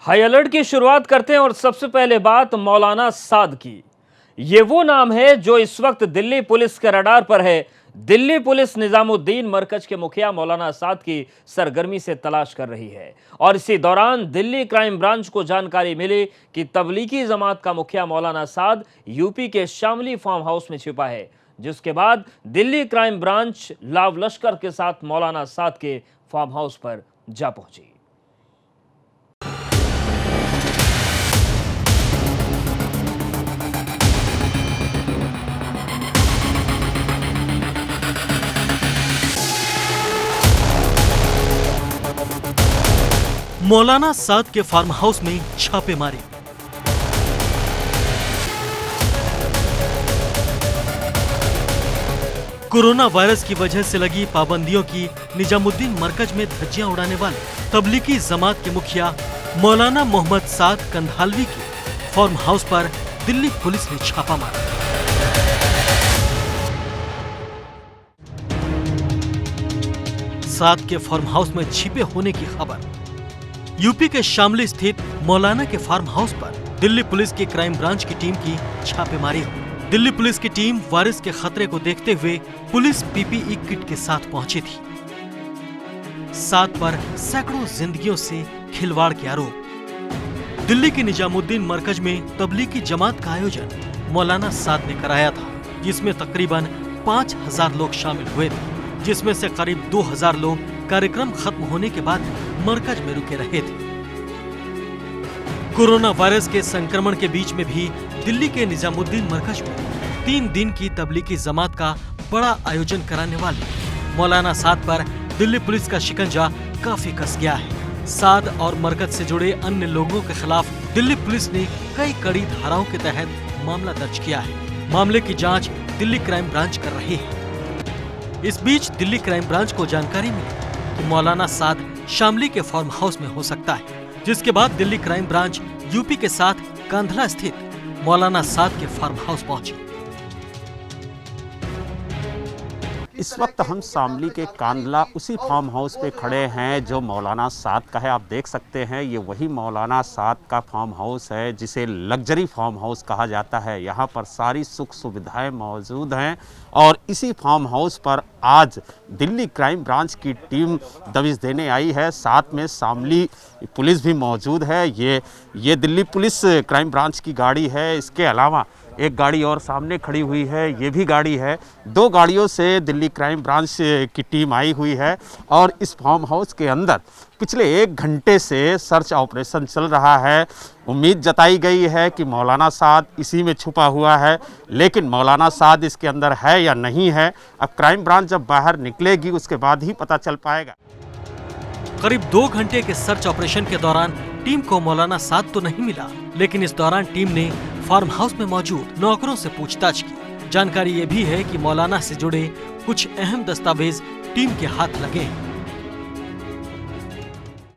High alert की शुरुआत करते हैं और सबसे पहले बात मौलाना साद की। ये वो नाम है जो इस वक्त दिल्ली पुलिस के रडार पर है। दिल्ली पुलिस निजामुद्दीन मरकज के मुखिया मौलाना साद की सरगर्मी से तलाश कर रही है और इसी दौरान दिल्ली क्राइम ब्रांच को जानकारी मिली कि तबलीगी जमात का मुखिया मौलाना साद यूपी के शामली फार्म हाउस में छिपा है, जिसके बाद दिल्ली क्राइम ब्रांच लाव लश्कर के साथ मौलाना साद के फार्म हाउस पर जा पहुंची। मौलाना साद के फार्म हाउस में छापेमारी। कोरोना वायरस की वजह से लगी पाबंदियों की निजामुद्दीन मरकज में धज्जियां उड़ाने वाले तबलीगी जमात के मुखिया मौलाना मोहम्मद साद कंधालवी के फार्म हाउस पर दिल्ली पुलिस ने छापा मारा। साद के फार्म हाउस में छिपे होने की खबर। यूपी के शामली स्थित मौलाना के फार्म हाउस पर दिल्ली पुलिस की क्राइम ब्रांच की टीम की छापेमारी हुई। दिल्ली पुलिस की टीम वायरस के खतरे को देखते हुए पुलिस पीपीई किट के साथ पहुंची थी। साद पर सैकड़ों जिंदगियों से खिलवाड़ के आरोप। दिल्ली के निजामुद्दीन मरकज में तबलीगी जमात का आयोजन मौलाना साद ने कराया था, जिसमें तकरीबन 5000 लोग शामिल हुए थे, जिसमें से करीब 2000 लोग कार्यक्रम खत्म होने के बाद मरकज में रुके रहे थे। कोरोना वायरस के संक्रमण के बीच में भी दिल्ली के निजामुद्दीन मरकज में 3 दिन की तबलीगी जमात का बड़ा आयोजन कराने वाले मौलाना साद पर दिल्ली पुलिस का शिकंजा काफी कस गया है। साद और मरकज से जुड़े अन्य लोगों के खिलाफ दिल्ली पुलिस ने कई कड़ी धाराओं के तहत मामला दर्ज किया है। मामले की जांच दिल्ली क्राइम ब्रांच कर रही है। इस बीच दिल्ली क्राइम ब्रांच को जानकारी मिली कि मौलाना साद शामली के फार्म हाउस में हो सकता है, जिसके बाद दिल्ली क्राइम ब्रांच यूपी के साथ कांधला स्थित मौलाना साद के फार्म हाउस पहुंची। इस वक्त हम शामली के कांधला उसी फार्म हाउस पे खड़े हैं जो मौलाना साद का है। आप देख सकते हैं ये वही मौलाना साद का फार्म हाउस है जिसे लग्जरी फार्म हाउस कहा जाता है। यहाँ पर सारी सुख सुविधाएं मौजूद हैं और इसी फार्म हाउस पर आज दिल्ली क्राइम ब्रांच की टीम दबिश देने आई है। साथ में शामली पुलिस भी मौजूद है। ये दिल्ली पुलिस क्राइम ब्रांच की गाड़ी है। इसके अलावा एक गाड़ी और सामने खड़ी हुई है, ये भी गाड़ी है। 2 गाड़ियों से दिल्ली क्राइम ब्रांच की टीम आई हुई है और इस फार्म हाउस के अंदर पिछले 1 घंटे से सर्च ऑपरेशन चल रहा है। उम्मीद जताई गई है कि मौलाना साद इसी में छुपा हुआ है, लेकिन मौलाना साद इसके अंदर है या नहीं है, अब क्राइम ब्रांच जब बाहर निकलेगी उसके बाद ही पता चल पाएगा। करीब 2 घंटे के सर्च ऑपरेशन के दौरान टीम को मौलाना साद तो नहीं मिला, लेकिन इस दौरान टीम ने फार्म हाउस में मौजूद नौकरों से पूछताछ की। जानकारी ये भी है कि मौलाना से जुड़े कुछ अहम दस्तावेज टीम के हाथ लगे हैं।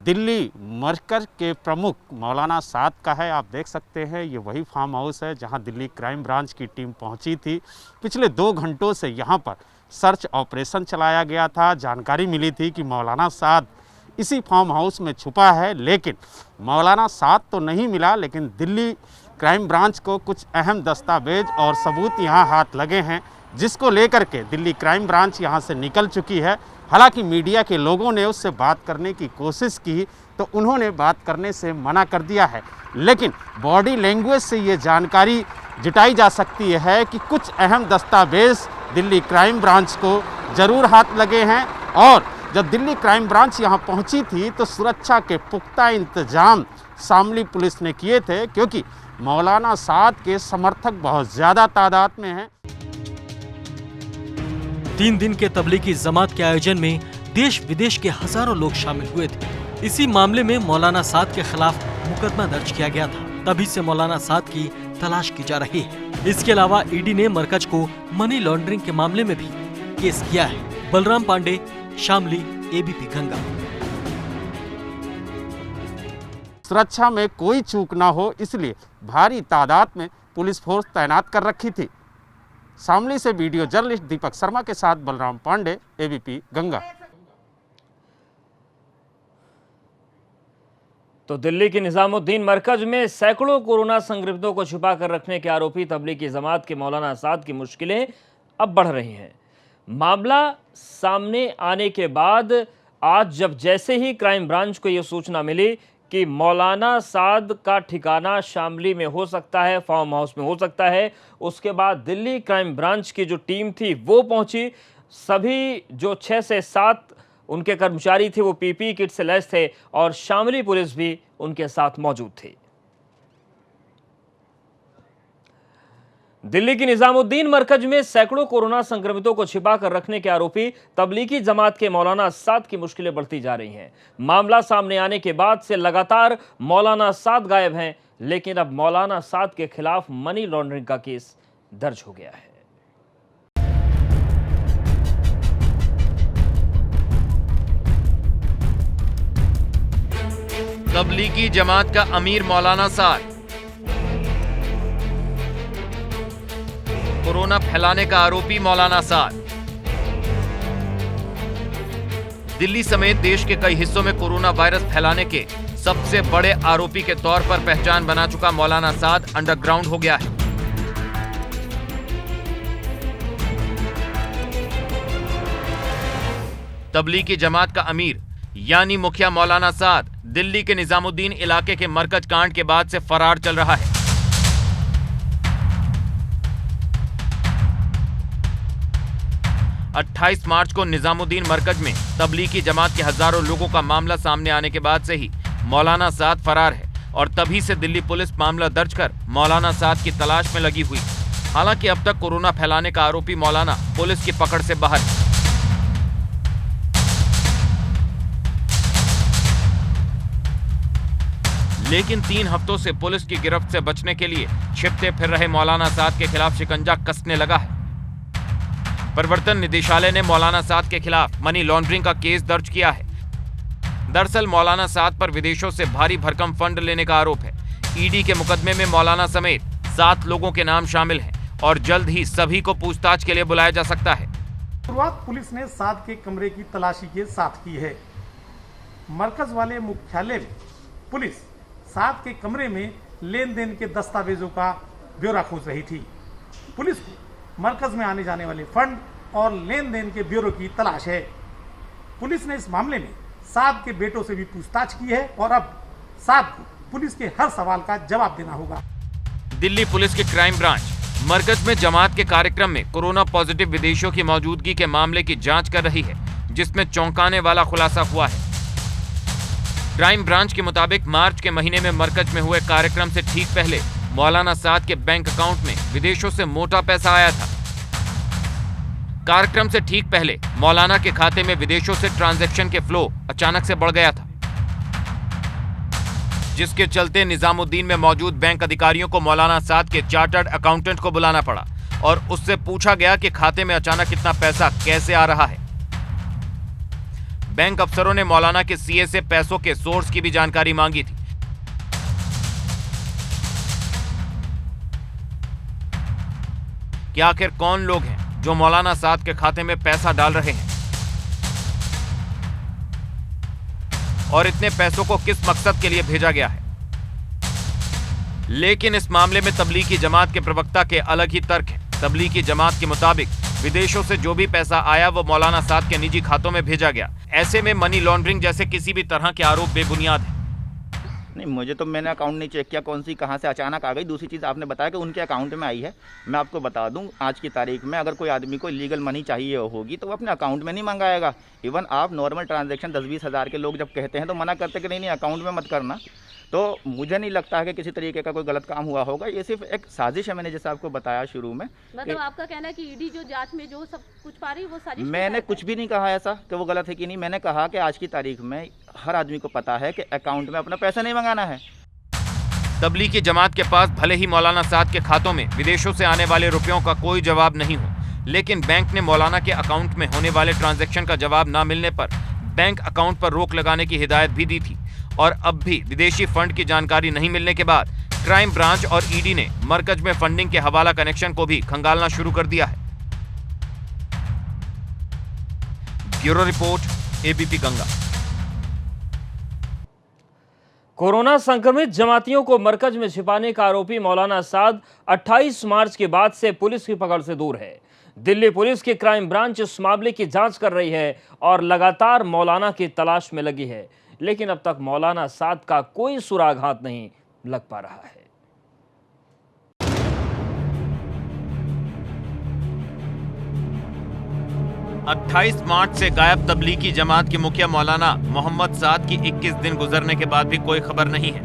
दिल्ली मरकज के प्रमुख मौलाना साद का है। आप देख सकते हैं ये वही फार्म हाउस है जहां दिल्ली क्राइम ब्रांच की टीम पहुंची थी। पिछले 2 घंटों से यहां पर सर्च ऑपरेशन चलाया गया था। जानकारी मिली थी कि मौलाना साद इसी फार्म हाउस में छुपा है, लेकिन मौलाना साद तो नहीं मिला, लेकिन दिल्ली क्राइम ब्रांच को कुछ अहम दस्तावेज और सबूत यहाँ हाथ लगे हैं, जिसको लेकर के दिल्ली क्राइम ब्रांच यहाँ से निकल चुकी है। हालांकि मीडिया के लोगों ने उससे बात करने की कोशिश की तो उन्होंने बात करने से मना कर दिया है, लेकिन बॉडी लैंग्वेज से ये जानकारी जुटाई जा सकती है कि कुछ अहम दस्तावेज दिल्ली क्राइम ब्रांच को ज़रूर हाथ लगे हैं। और जब दिल्ली क्राइम ब्रांच यहाँ पहुँची थी तो सुरक्षा के पुख्ता इंतजाम शामली पुलिस ने किए थे, क्योंकि मौलाना साद के समर्थक बहुत ज़्यादा तादाद में हैं। 3 दिन के तबलीगी जमात के आयोजन में देश विदेश के हजारों लोग शामिल हुए थे। इसी मामले में मौलाना साद के खिलाफ मुकदमा दर्ज किया गया था। तभी से मौलाना साद की तलाश की जा रही है। इसके अलावा ईडी ने मरकज को मनी लॉन्ड्रिंग के मामले में भी केस किया है। बलराम पांडे, शामली, एबीपी गंगा। सुरक्षा में कोई चूक ना हो, इसलिए भारी तादाद में पुलिस फोर्स तैनात कर रखी थी। शामली से वीडियो जर्नलिस्ट दीपक शर्मा के साथ बलराम पांडे, एबीपी गंगा। तो दिल्ली के निजामुद्दीन मरकज में सैकड़ों कोरोना संक्रमितों को छुपा कर रखने के आरोपी तबलीगी जमात के मौलाना साद की मुश्किलें अब बढ़ रही हैं। मामला सामने आने के बाद आज जब जैसे ही क्राइम ब्रांच को यह सूचना मिली कि मौलाना साद का ठिकाना शामली में हो सकता है, फार्म हाउस में हो सकता है, उसके बाद दिल्ली क्राइम ब्रांच की जो टीम थी वो पहुंची। सभी जो 6 से 7 उनके कर्मचारी थे वो पीपीई किट से लैस थे और शामली पुलिस भी उनके साथ मौजूद थी। दिल्ली की निजामुद्दीन मरकज में सैकड़ों कोरोना संक्रमितों को छिपा कर रखने के आरोपी तबलीगी जमात के मौलाना साद की मुश्किलें बढ़ती जा रही हैं। मामला सामने आने के बाद से लगातार मौलाना साद गायब हैं, लेकिन अब मौलाना साद के खिलाफ मनी लॉन्ड्रिंग का केस दर्ज हो गया है। तबलीगी जमात का अमीर मौलाना साद, कोरोना फैलाने का आरोपी मौलाना साद। दिल्ली समेत देश के कई हिस्सों में कोरोना वायरस फैलाने के सबसे बड़े आरोपी के तौर पर पहचान बना चुका मौलाना साद अंडरग्राउंड हो गया है। तबलीगी जमात का अमीर यानी मुखिया मौलाना साद दिल्ली के निजामुद्दीन इलाके के मरकज कांड के बाद से फरार चल रहा है। अट्ठाईस मार्च को निजामुद्दीन मरकज में तबलीगी जमात के हजारों लोगों का मामला सामने आने के बाद से ही मौलाना साद फरार है और तभी से दिल्ली पुलिस मामला दर्ज कर मौलाना साद की तलाश में लगी हुई। हालांकि अब तक कोरोना फैलाने का आरोपी मौलाना पुलिस की पकड़ से बाहर है। लेकिन 3 हफ्तों से पुलिस की गिरफ्त से बचने के लिए छिपते फिर रहे मौलाना साद के खिलाफ शिकंजा कसने लगा है। प्रवर्तन निदेशालय ने मौलाना साद के खिलाफ मनी लॉन्ड्रिंग का केस दर्ज किया है। दरअसल मौलाना साद पर विदेशों से भारी भरकम फंड लेने का आरोप है। ईडी के मुकदमे में मौलाना समेत 7 लोगों के नाम शामिल हैं और जल्द ही सभी को पूछताछ के लिए बुलाया जा सकता है। शुरुआत पुलिस ने साद के कमरे की तलाशी के साथ की है। मरकज वाले मुख्यालय में पुलिस साद के कमरे में लेन देन के दस्तावेजों का ब्यौरा खोज रही थी। पुलिस को मरकज में आने जाने वाले फंड और लेन देन के ब्यूरो की तलाश है। पुलिस ने इस मामले में साद के बेटों से भी पूछताछ की है और अब साद को पुलिस के हर सवाल का जवाब देना होगा। दिल्ली पुलिस की क्राइम ब्रांच मरकज में जमात के कार्यक्रम में कोरोना पॉजिटिव विदेशियों की मौजूदगी के मामले की जांच कर रही है, जिसमें चौंकाने वाला खुलासा हुआ है। क्राइम ब्रांच के मुताबिक मार्च के महीने में मरकज में हुए कार्यक्रम से ठीक पहले मौलाना साद के बैंक अकाउंट में विदेशों से मोटा पैसा आया था। कार्यक्रम से ठीक पहले मौलाना के खाते में विदेशों से ट्रांजैक्शन के फ्लो अचानक से बढ़ गया था, जिसके चलते निजामुद्दीन में मौजूद बैंक अधिकारियों को मौलाना साद के चार्टर्ड अकाउंटेंट को बुलाना पड़ा और उससे पूछा गया कि खाते में अचानक इतना पैसा कैसे आ रहा है। बैंक अफसरों ने मौलाना के सीए से पैसों के सोर्स की भी जानकारी मांगी थी। कि आखिर कौन लोग हैं जो मौलाना साद के खाते में पैसा डाल रहे हैं और इतने पैसों को किस मकसद के लिए भेजा गया है। लेकिन इस मामले में तबलीगी जमात के प्रवक्ता के अलग ही तर्क है। तबलीगी जमात के मुताबिक विदेशों से जो भी पैसा आया वो मौलाना साद के निजी खातों में भेजा गया। ऐसे में मनी लॉन्ड्रिंग जैसे किसी भी तरह के आरोप बेबुनियाद है। नहीं, मुझे तो मैंने अकाउंट नहीं चेक किया कौन सी कहाँ से अचानक आ गई। दूसरी चीज़ आपने बताया कि उनके अकाउंट में आई है। मैं आपको बता दूं, आज की तारीख में अगर कोई आदमी को लीगल मनी चाहिए होगी तो वो अपने अकाउंट में नहीं मंगाएगा। इवन आप नॉर्मल ट्रांजैक्शन 10-20 हज़ार के लोग जब कहते हैं तो मना करते कि नहीं अकाउंट में मत करना। तो मुझे नहीं लगता है कि किसी तरीके का कोई गलत काम हुआ होगा। ये सिर्फ एक साजिश है। मैंने जैसे आपको बताया शुरू में, मतलब आपका कहना है कि ईडी जो जांच में जो सब कुछ पा रही है वो साजिश। मैंने कुछ भी नहीं कहा ऐसा कि वो गलत है कि नहीं। मैंने कहा कि आज की तारीख में हर आदमी को पता है कि अकाउंट में अपना पैसा नहीं मंगाना है। तबलीगी जमात के पास भले ही मौलाना साद के खातों में विदेशों से आने वाले रुपयों का कोई जवाब नहीं हो, लेकिन बैंक ने मौलाना के अकाउंट में होने वाले ट्रांजैक्शन का जवाब न मिलने पर बैंक अकाउंट पर रोक लगाने की हिदायत भी दी थी। और अब भी विदेशी फंड की जानकारी नहीं मिलने के बाद क्राइम ब्रांच और ईडी ने मरकज में फंडिंग के हवाला कनेक्शन को भी खंगालना शुरू कर दिया है। Bureau report, ABP Ganga. Corona संक्रमित जमातियों को मरकज में छिपाने का आरोपी मौलाना साद 28 मार्च के बाद से पुलिस की पकड़ से दूर है। दिल्ली पुलिस की क्राइम ब्रांच इस मामले की जांच कर रही है और लगातार मौलाना की तलाश में लगी है, लेकिन अब तक मौलाना साद का कोई सुराग हाथ नहीं लग पा रहा है। अट्ठाईस मार्च से गायब तबलीगी जमात के मुखिया मौलाना मोहम्मद साद की 21 दिन गुजरने के बाद भी कोई खबर नहीं है।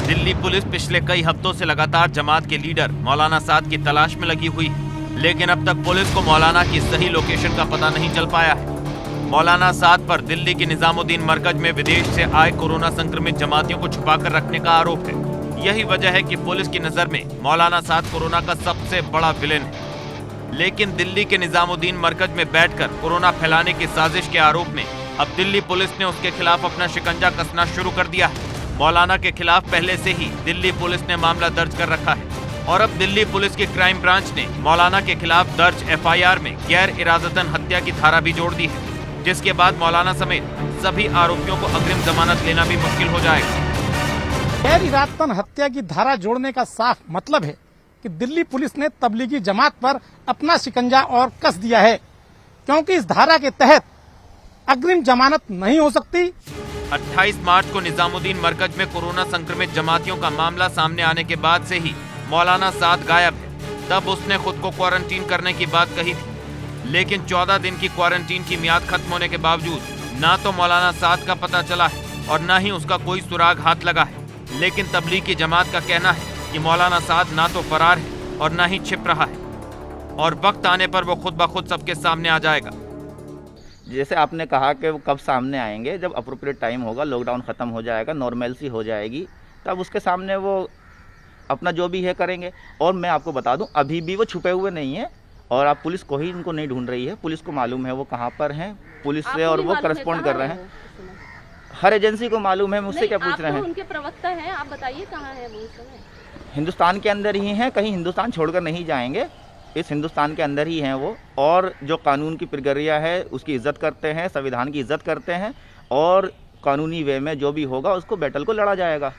दिल्ली पुलिस पिछले कई हफ्तों से लगातार जमात के लीडर मौलाना साद की तलाश में लगी हुई है, लेकिन अब तक पुलिस को मौलाना की सही लोकेशन का पता नहीं चल पाया है। मौलाना साद पर दिल्ली के निजामुद्दीन मरकज में विदेश से आए कोरोना संक्रमित जमातियों को छुपाकर रखने का आरोप है। यही वजह है कि पुलिस की नजर में मौलाना साद कोरोना का सबसे बड़ा विलेन है। लेकिन दिल्ली के निजामुद्दीन मरकज में बैठकर कोरोना फैलाने की साजिश के आरोप में अब दिल्ली पुलिस ने उसके खिलाफ अपना शिकंजा कसना शुरू कर दिया है। मौलाना के खिलाफ पहले से ही दिल्ली पुलिस ने मामला दर्ज कर रखा है और अब दिल्ली पुलिस की क्राइम ब्रांच ने मौलाना के खिलाफ दर्ज FIR में गैर इरादतन हत्या की धारा भी जोड़ दी है, जिसके बाद मौलाना समेत सभी आरोपियों को अग्रिम जमानत लेना भी मुश्किल हो जाएगा। गैर इरादतन हत्या की धारा जोड़ने का साफ मतलब है कि दिल्ली पुलिस ने तबलीगी जमात पर अपना शिकंजा और कस दिया है, क्योंकि इस धारा के तहत अग्रिम जमानत नहीं हो सकती। 28 मार्च को निजामुद्दीन मरकज में कोरोना संक्रमित जमातियों का मामला सामने आने के बाद से ही मौलाना साद गायब है। तब उसने खुद को क्वारंटीन करने की बात कही थी, लेकिन 14 दिन की क्वारंटीन की मियाद खत्म होने के बावजूद ना तो मौलाना साद का पता चला है और न ही उसका कोई सुराग हाथ लगा है। लेकिन तबलीगी जमात का कहना है कि मौलाना साद ना तो फरार है और ना ही छिप रहा है और वक्त आने पर वो खुद ब खुद सबके सामने आ जाएगा। जैसे आपने कहा कि वो कब सामने आएंगे, जब अप्रोप्रिएट टाइम होगा, लॉकडाउन ख़त्म हो जाएगा, नॉर्मलसी हो जाएगी, तब उसके सामने वो अपना जो भी है करेंगे। और मैं आपको बता दूं, अभी भी वो छुपे हुए नहीं है और आप पुलिस को ही इनको नहीं ढूंढ रही है। पुलिस को मालूम है वो कहाँ पर हैं, पुलिस से और वो करस्पॉन्ड कर रहे हैं। हर एजेंसी को मालूम है, मुझसे क्या पूछ रहे हैं? उनके प्रवक्ता हैं, आप बताइए कहाँ है वो इस समय? हिंदुस्तान के अंदर ही हैं, कहीं हिंदुस्तान छोड़कर नहीं जाएंगे, इस हिंदुस्तान के अंदर ही हैं वो। और जो कानून की प्रक्रिया है उसकी इज्जत करते हैं, संविधान की इज्जत करते हैं और कानूनी वे में जो भी होगा उसको बैटल को लड़ा जाएगा।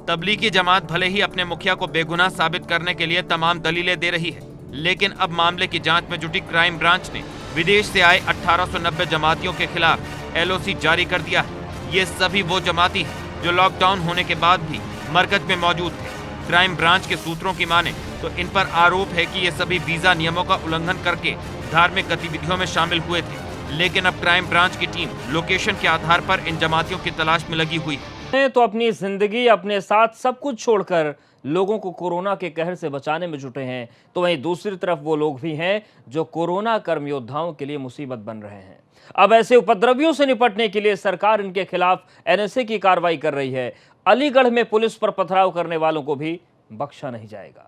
तबलीगी जमात भले ही अपने मुखिया को बेगुनाह साबित करने के लिए तमाम दलीलें दे रही है, लेकिन अब मामले की जांच में जुटी क्राइम ब्रांच ने विदेश से आए 1890 जमातियों के खिलाफ LOC जारी कर दिया है। ये सभी वो जमाती हैं जो लॉकडाउन होने के बाद भी मरकज में मौजूद थे। क्राइम ब्रांच के सूत्रों की माने तो इन पर आरोप है कि ये सभी वीजा नियमों का उल्लंघन करके धार्मिक गतिविधियों में शामिल हुए थे। लेकिन अब क्राइम ब्रांच की टीम लोकेशन के आधार पर इन जमातियों की तलाश में लगी हुई है। तो अपनी जिंदगी अपने साथ सब कुछ छोड़कर लोगों को कोरोना के कहर से बचाने में जुटे हैं, तो वहीं दूसरी तरफ वो लोग भी हैं जो कोरोना कर्म योद्धाओं के लिए मुसीबत बन रहे हैं। अब ऐसे उपद्रवियों से निपटने के लिए सरकार इनके खिलाफ NSA की कार्रवाई कर रही है। अलीगढ़ में पुलिस पर पथराव करने वालों को भी बख्शा नहीं जाएगा।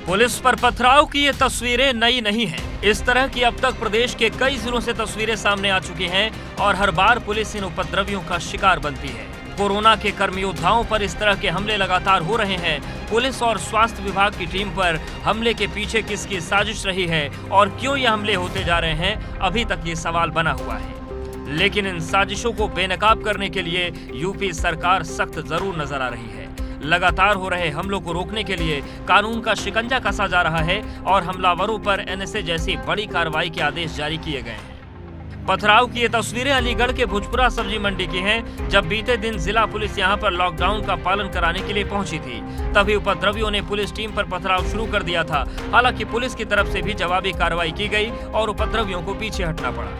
पुलिस पर पथराव की ये तस्वीरें नई नहीं हैं। इस तरह की अब तक प्रदेश के कई जिलों से तस्वीरें सामने आ चुकी हैं और हर बार पुलिस इन उपद्रवियों का शिकार बनती है। कोरोना के कर्म योद्धाओं पर इस तरह के हमले लगातार हो रहे हैं। पुलिस और स्वास्थ्य विभाग की टीम पर हमले के पीछे किसकी साजिश रही है और क्यों ये हमले होते जा रहे हैं, अभी तक ये सवाल बना हुआ है। लेकिन इन साजिशों को बेनकाब करने के लिए यूपी सरकार सख्त जरूर नजर आ रही है। लगातार हो रहे हमलों को रोकने के लिए कानून का शिकंजा कसा जा रहा है और हमलावरों पर NSA जैसी बड़ी कार्रवाई के आदेश जारी किए गए हैं। पथराव की ये तस्वीरें अलीगढ़ के भुजपुरा सब्जी मंडी की हैं, जब बीते दिन जिला पुलिस यहां पर लॉकडाउन का पालन कराने के लिए पहुंची थी। तभी उपद्रवियों ने पुलिस टीम पर पथराव शुरू कर दिया था। हालांकि पुलिस की तरफ से भी जवाबी कार्रवाई की गई और उपद्रवियों को पीछे हटना पड़ा।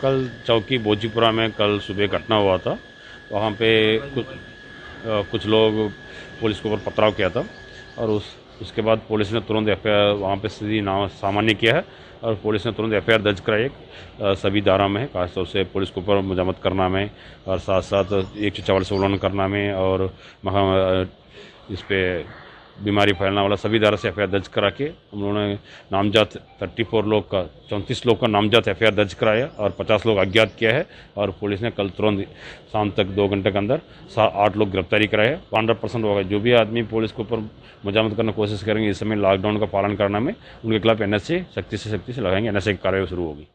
कल चौकी बोजीपुरा में कल सुबह घटना हुआ था। वहाँ पे कुछ लोग पुलिस के ऊपर पथराव किया था और उसके बाद पुलिस ने तुरंत FIR वहाँ पे स्थिति सामान्य किया है और पुलिस ने तुरंत FIR दर्ज कराई सभी धारा में, खासतौर से पुलिस के ऊपर मजामत करना में और साथ साथ 144 से उल्लंघन करना में और इस पे बीमारी फैलने वाला सभी धारा से एफआईआर दर्ज करा के हम लोगों ने नामजद 34 लोग का 34 लोग का नामजद एफआईआर दर्ज कराया और 50 लोग अज्ञात किया है। और पुलिस ने कल तुरंत शाम तक 2 घंटे के अंदर 8 लोग गिरफ्तारी कराए है। 100% होगा जो भी आदमी पुलिस के ऊपर मुजामत करने की कोशिश करेंगे इस समय लॉकडाउन का पालन करने में उनके खिलाफ एनएसए सख्ती से लगाएंगे। एनएसए की कार्रवाई शुरू होगी।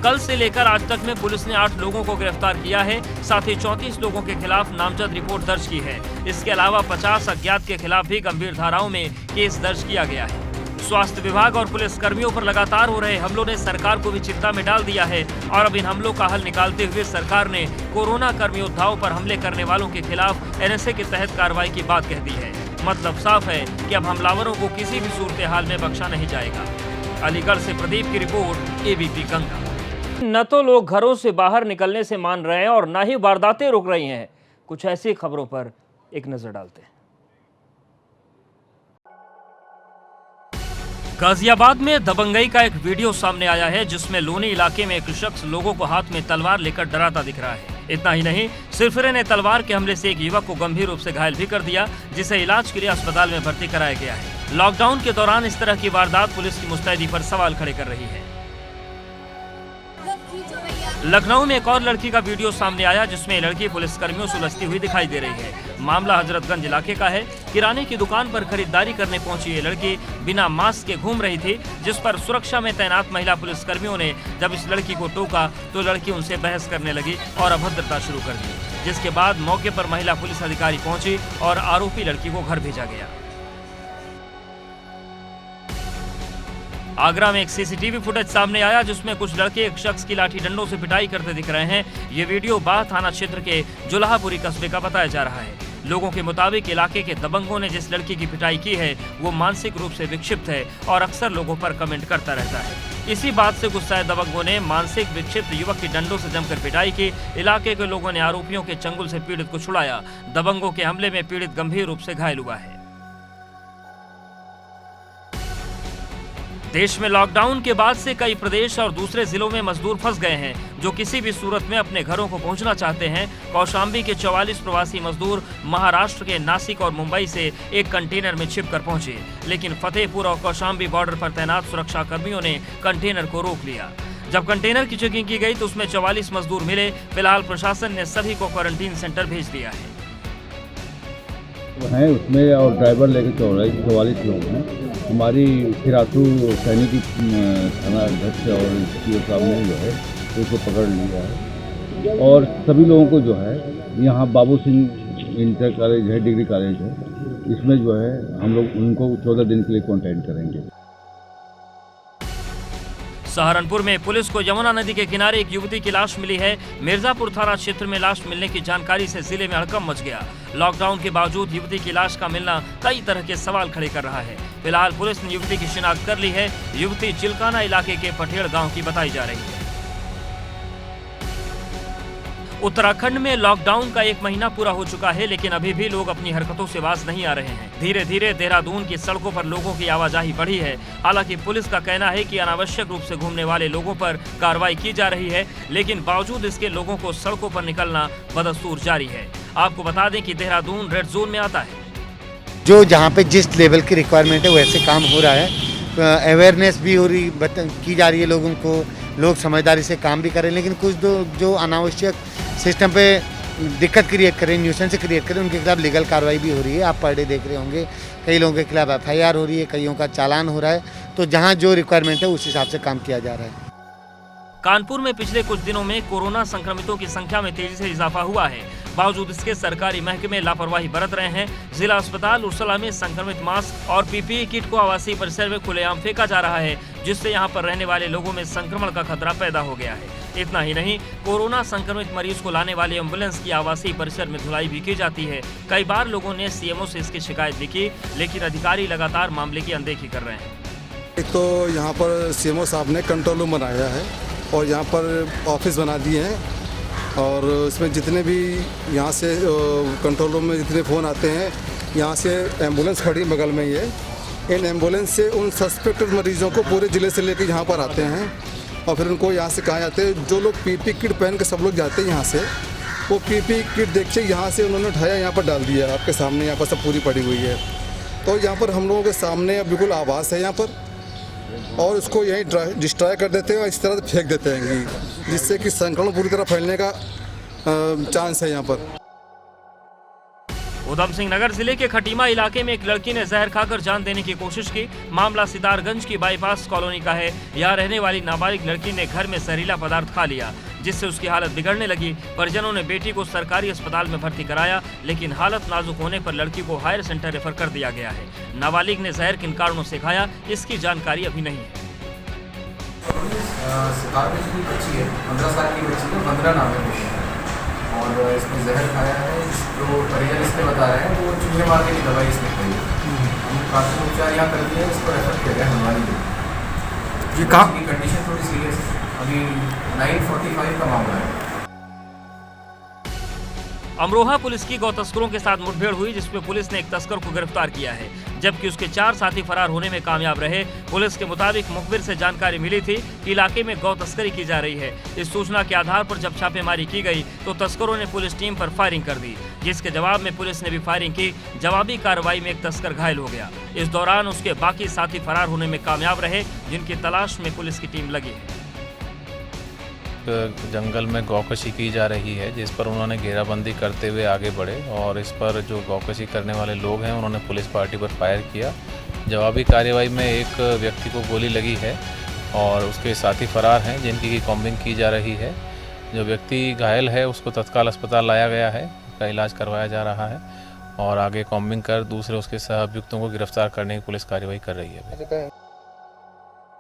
कल से लेकर आज तक में पुलिस ने 8 लोगों को गिरफ्तार किया है, साथ ही 34 लोगों के खिलाफ नामजद रिपोर्ट दर्ज की है। इसके अलावा 50 अज्ञात के खिलाफ भी गंभीर धाराओं में केस दर्ज किया गया है। स्वास्थ्य विभाग और पुलिस कर्मियों पर लगातार हो रहे हमलों ने सरकार को भी चिंता में डाल दिया है और अब इन हमलों का हल निकालते हुए सरकार ने कोरोना कर्मी योद्धाओं पर हमले करने वालों के खिलाफ एनएसए के तहत कार्रवाई की बात कह दी है। मतलब साफ है कि अब हमलावरों को किसी भी सूरत हाल में बख्शा नहीं जाएगा। अलीगढ़ से प्रदीप की रिपोर्ट, एबीपी गंगा। न तो लोग घरों से बाहर निकलने से मान रहे हैं और न ही वारदातें रुक रही हैं। कुछ ऐसी खबरों पर एक नजर डालते हैं। गाजियाबाद में दबंगई का एक वीडियो सामने आया है जिसमें लोनी इलाके में एक शख्स लोगों को हाथ में तलवार लेकर डराता दिख रहा है। इतना ही नहीं, सिरफिरे ने तलवार के हमले से एक युवक को गंभीर रूप से घायल भी कर दिया, जिसे इलाज के लिए अस्पताल में भर्ती कराया गया है। लॉकडाउन के दौरान इस तरह की वारदात पुलिस की मुस्तैदी पर सवाल खड़े कर रही है। लखनऊ में एक और लड़की का वीडियो सामने आया जिसमें लड़की पुलिस कर्मियों से उलझती हुई दिखाई दे रही है। मामला हजरतगंज इलाके का है। किराने की दुकान पर खरीदारी करने पहुंची ये लड़की बिना मास्क के घूम रही थी, जिस पर सुरक्षा में तैनात महिला पुलिस कर्मियों ने जब इस लड़की को टोका तो लड़की उनसे बहस करने लगी और अभद्रता शुरू कर दी, जिसके बाद मौके पर महिला पुलिस अधिकारी पहुंची और आरोपी लड़की को घर भेजा गया। आगरा में एक सीसीटीवी फुटेज सामने आया जिसमें कुछ लड़के एक शख्स की लाठी डंडों से पिटाई करते दिख रहे हैं। ये वीडियो बाह थाना क्षेत्र के जुलाहापुरी कस्बे का बताया जा रहा है। लोगों के मुताबिक इलाके के दबंगों ने जिस लड़की की पिटाई की है वो मानसिक रूप से विक्षिप्त है और अक्सर लोगों पर कमेंट करता रहता है। इसी बात से गुस्साए दबंगों ने मानसिक विक्षिप्त युवक की डंडों से जमकर पिटाई की। इलाके के लोगों ने आरोपियों के चंगुल से पीड़ित को छुड़ाया। दबंगों के हमले में पीड़ित गंभीर रूप से घायल हुआ है। देश में लॉकडाउन के बाद से कई प्रदेश और दूसरे जिलों में मजदूर फंस गए हैं जो किसी भी सूरत में अपने घरों को पहुंचना चाहते हैं। कौशाम्बी के 44 प्रवासी मजदूर महाराष्ट्र के नासिक और मुंबई से एक कंटेनर में छिपकर पहुंचे, लेकिन फतेहपुर और कौशाम्बी बॉर्डर पर तैनात सुरक्षा कर्मियों ने कंटेनर को रोक लिया। जब कंटेनर की चेकिंग की गई तो उसमें 44 मजदूर मिले। फिलहाल प्रशासन ने सभी को क्वारंटीन सेंटर भेज दिया है। उसमें और ड्राइवर लेकर 44 लोग हैं। हमारी फिरातू सैनिक थाना अध्यक्ष और सीओ साहब ने जो है उसको पकड़ लिया है और सभी लोगों को जो है यहाँ बाबू सिंह इंटर कॉलेज है, डिग्री कॉलेज है, इसमें जो है हम लोग उनको 14 दिन के लिए क्वारंटाइन करेंगे। सहारनपुर में पुलिस को यमुना नदी के किनारे एक युवती की लाश मिली है। मिर्जापुर थाना क्षेत्र में लाश मिलने की जानकारी से जिले में हड़कंप मच गया। लॉकडाउन के बावजूद युवती की लाश का मिलना कई तरह के सवाल खड़े कर रहा है। फिलहाल पुलिस ने युवती की शिनाख्त कर ली है। युवती चिलकाना इलाके के पठेड़ गांव की बताई जा रही है। उत्तराखंड में लॉकडाउन का 1 महीना पूरा हो चुका है, लेकिन अभी भी लोग अपनी हरकतों से बाज नहीं आ रहे हैं। धीरे धीरे देहरादून की सड़कों पर लोगों की आवाजाही बढ़ी है। हालांकि पुलिस का कहना है कि अनावश्यक रूप से घूमने वाले लोगों पर कार्रवाई की जा रही है, लेकिन बावजूद इसके लोगों को सड़कों पर निकलना बदस्तूर जारी है। आपको बता दें कि देहरादून रेड जोन में आता है। जो जहाँ पे जिस लेवल की रिक्वायरमेंट है वैसे काम हो रहा है। अवेयरनेस भी हो रही की जा रही है लोगों को, लोग समझदारी से काम भी करें, लेकिन कुछ जो अनावश्यक सिस्टम पे दिक्कत क्रिएट करें, न्यूसेंस क्रिएट करें, उनके खिलाफ लीगल कार्रवाई भी हो रही है। आप पर डे देख रहे होंगे कई लोगों के खिलाफ FIR हो रही है, कईयों का चालान हो रहा है। तो जहाँ जो रिक्वायरमेंट है उस हिसाब से काम किया जा रहा है। कानपुर में पिछले कुछ दिनों में कोरोना संक्रमितों की संख्या में तेजी से इजाफा हुआ है। बावजूद इसके सरकारी महकमे लापरवाही बरत रहे हैं। जिला अस्पताल उर्सला में संक्रमित मास्क और PPE किट को आवासीय परिसर में खुलेआम फेंका जा रहा है, जिससे यहां पर रहने वाले लोगों में संक्रमण का खतरा पैदा हो गया है। इतना ही नहीं, कोरोना संक्रमित मरीज को लाने वाले एम्बुलेंस की आवासीय परिसर में धुलाई भी की जाती है। कई बार लोगों ने CMO से इसकी शिकायत भी की, लेकिन अधिकारी लगातार मामले की अनदेखी कर रहे हैं। एक तो यहाँ पर CMO साहब ने कंट्रोल रूम बनाया है और यहाँ पर ऑफिस बना दिए हैं और इसमें जितने भी यहाँ से कंट्रोल रूम में जितने फ़ोन आते हैं, यहाँ से एम्बुलेंस खड़ी बगल में ये, इन एम्बुलेंस से उन सस्पेक्टेड मरीजों को पूरे ज़िले से लेकर यहाँ पर आते हैं और फिर उनको यहाँ से कहा जाते हैं। जो लोग PPE किट पहन के सब लोग जाते हैं यहाँ से, वो पीपी किट देख के यहाँ से उन्होंने उठाया, यहाँ पर डाल दिया। आपके सामने यहाँ पर सब पूरी पड़ी हुई है। तो यहाँ पर हम लोगों के सामने बिल्कुल आवास है यहाँ पर, और उसको यहीं डिस्ट्रॉय कर देते हैं और इस तरह से फेंक देते हैं, जिससे कि संक्रमण पूरी तरह फैलने का चांस है यहाँ पर। उधम सिंह नगर जिले के खटीमा इलाके में एक लड़की ने जहर खाकर जान देने की कोशिश की। मामला सितारगंज की बाईपास कॉलोनी का है। यहाँ रहने वाली नाबालिग लड़की ने घर में जहरीला पदार्थ खा लिया, जिससे उसकी हालत बिगड़ने लगी। परिजनों ने बेटी को सरकारी अस्पताल में भर्ती कराया, लेकिन हालत नाजुक होने पर लड़की को हायर सेंटर रेफर कर दिया गया है। नाबालिग ने जहर किन कारणों से खाया, इसकी जानकारी अभी नहीं है। सितारगंज की बच्ची है, 15 साल की बच्ची है, 15 नाम है, और इसने जहर खाया है। जो परिजन इसने बता रहे हैं वो चूहे मारने की दवाई इसने खाई है। हमने प्राथमिक उपचार यहाँ कर दिया है, इसको रेफर किया गया हनुमानी में। ये कहाँ की कंडीशन थोड़ी सीरियस है, अभी 9:45 का मामला है। अमरोहा पुलिस की गौ तस्करों के साथ मुठभेड़ हुई, जिसमें पुलिस ने एक तस्कर को गिरफ्तार किया है, जबकि उसके 4 साथी फरार होने में कामयाब रहे। पुलिस के मुताबिक मुखबिर से जानकारी मिली थी कि इलाके में गौ तस्करी की जा रही है। इस सूचना के आधार पर जब छापेमारी की गई तो तस्करों ने पुलिस टीम पर फायरिंग कर दी, जिसके जवाब में पुलिस ने भी फायरिंग की। जवाबी कार्रवाई में एक तस्कर घायल हो गया। इस दौरान उसके बाकी साथी फरार होने में कामयाब रहे, जिनकी तलाश में पुलिस की टीम लगी है। जंगल में गौकशी की जा रही है, जिस पर उन्होंने घेराबंदी करते हुए आगे बढ़े, और इस पर जो गौकशी करने वाले लोग हैं उन्होंने पुलिस पार्टी पर फायर किया। जवाबी कार्रवाई में एक व्यक्ति को गोली लगी है और उसके साथी फरार हैं, जिनकी कॉम्बिंग की जा रही है। जो व्यक्ति घायल है उसको तत्काल अस्पताल लाया गया है, उसका इलाज करवाया जा रहा है, और आगे कॉम्बिंग कर दूसरे उसके सहअभियुक्तों को गिरफ्तार करने की पुलिस कार्रवाई कर रही है।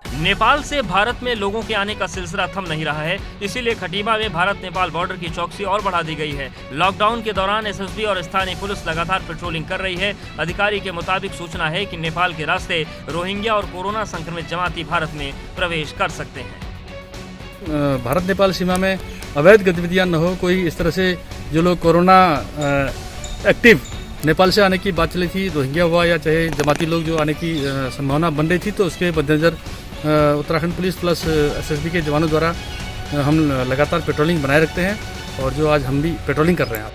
नेपाल से भारत में लोगों के आने का सिलसिला थम नहीं रहा है, इसीलिए खटीमा में भारत नेपाल बॉर्डर की चौकसी और बढ़ा दी गई है। लॉकडाउन के दौरान एसएसबी और स्थानीय पुलिस लगातार पेट्रोलिंग कर रही है। अधिकारी के मुताबिक सूचना है कि नेपाल के रास्ते रोहिंग्या और कोरोना संक्रमित जमाती भारत में प्रवेश कर सकते हैं। भारत नेपाल सीमा में अवैध गतिविधियां न हो, कोई इस तरह से जो लोग कोरोना एक्टिव नेपाल से आने की बात चली थी, रोहिंग्या हुआ या चाहे जमाती लोग जो आने की संभावना बन रही थी, तो उसके मद्देनजर उत्तराखंड पुलिस प्लस एसएसबी के जवानों द्वारा हम लगातार पेट्रोलिंग बनाए रखते हैं, और जो आज हम भी पेट्रोलिंग कर रहे हैं।